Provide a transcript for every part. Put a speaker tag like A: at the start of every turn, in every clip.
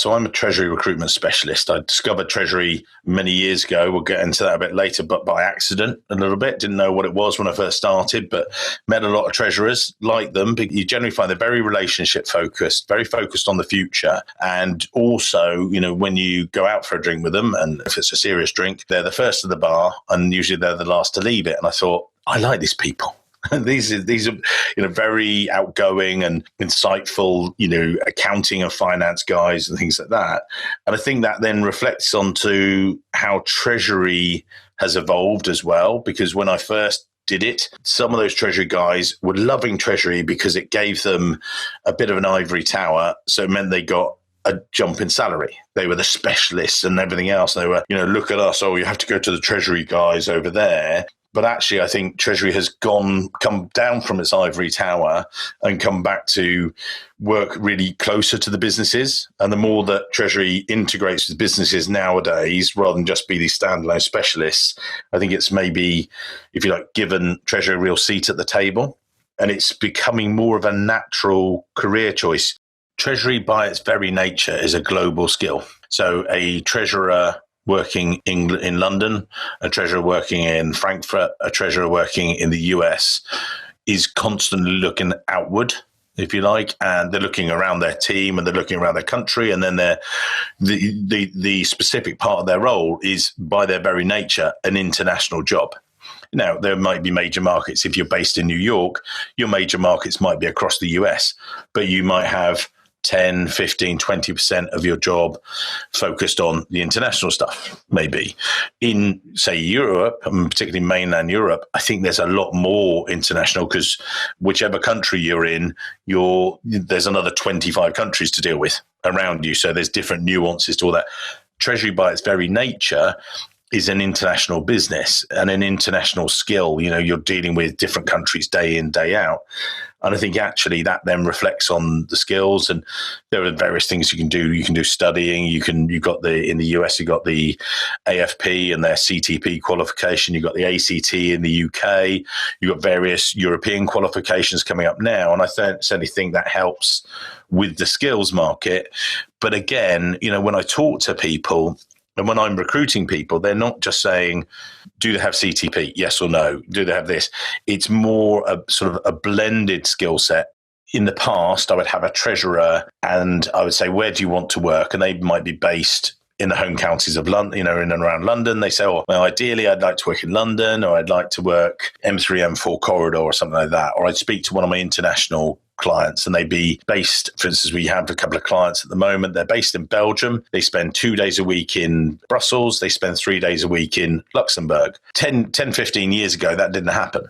A: So I'm a Treasury recruitment specialist. I discovered Treasury many years ago. We'll get into that a bit later, but by accident a little bit. Didn't know what it was when I first started, but met a lot of treasurers, like them. You generally find they're very relationship focused, very focused on the future. And also, when you go out for a drink with them, and if it's a serious drink, they're the first to the bar and usually they're the last to leave it. And I thought, I like these people. These are very outgoing and insightful, accounting and finance guys and things like that. And I think that then reflects onto how Treasury has evolved as well, because when I first did it, some of those Treasury guys were loving Treasury because it gave them a bit of an ivory tower. So it meant they got a jump in salary. They were the specialists and everything else. They were, look at us. Oh, you have to go to the Treasury guys over there. But actually, I think Treasury has come down from its ivory tower and come back to work really closer to the businesses. And the more that Treasury integrates with businesses nowadays, rather than just be these standalone specialists, I think it's maybe, if you like, given Treasury a real seat at the table. And it's becoming more of a natural career choice. Treasury, by its very nature, is a global skill. So a treasurer working in London, a treasurer working in Frankfurt, a treasurer working in the US is constantly looking outward, if you like, and they're looking around their team and they're looking around their country, and then the specific part of their role is, by their very nature, an international job. Now, there might be major markets. If you're based in New York, your major markets might be across the US, but you might have 10, 15, 20% of your job focused on the international stuff, maybe. In, say, Europe, and particularly mainland Europe, I think there's a lot more international because whichever country you're in, there's another 25 countries to deal with around you. So there's different nuances to all that. Treasury, by its very nature, is an international business and an international skill. You're dealing with different countries day in, day out. And I think actually that then reflects on the skills, and there are various things you can do. You can do studying. In the US, you've got the AFP and their CTP qualification. You've got the ACT in the UK. You've got various European qualifications coming up now. And I certainly think that helps with the skills market. But again, when I talk to people, and when I'm recruiting people, they're not just saying, do they have CTP? Yes or no? Do they have this? It's more a sort of a blended skill set. In the past, I would have a treasurer and I would say, where do you want to work? And they might be based in the home counties of London, in and around London. They say, well, ideally, I'd like to work in London, or I'd like to work M3, M4 corridor or something like that. Or I'd speak to one of my international clients and they'd be based, for instance, we have a couple of clients at the moment, they're based in Belgium. They spend 2 days a week in Brussels. They spend 3 days a week in Luxembourg. 15 years ago, that didn't happen.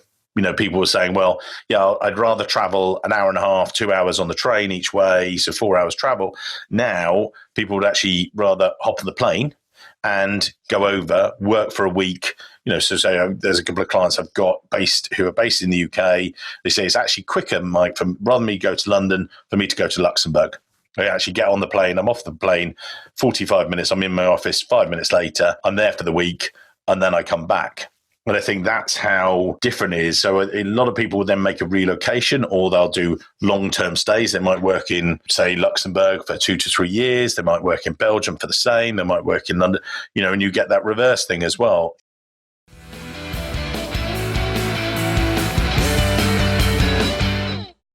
A: People were saying, well, yeah, I'd rather travel an hour and a half, 2 hours on the train each way, so 4 hours travel. Now, people would actually rather hop on the plane and go over, work for a week. So say there's a couple of clients I've got who are based in the UK. They say it's actually quicker, Mike, rather than me go to London, for me to go to Luxembourg. I actually get on the plane, I'm off the plane, 45 minutes, I'm in my office, 5 minutes later, I'm there for the week, and then I come back. And I think that's how different it is. So a lot of people will then make a relocation, or they'll do long-term stays. They might work in, say, Luxembourg for 2 to 3 years. They might work in Belgium for the same. They might work in London, and you get that reverse thing as well.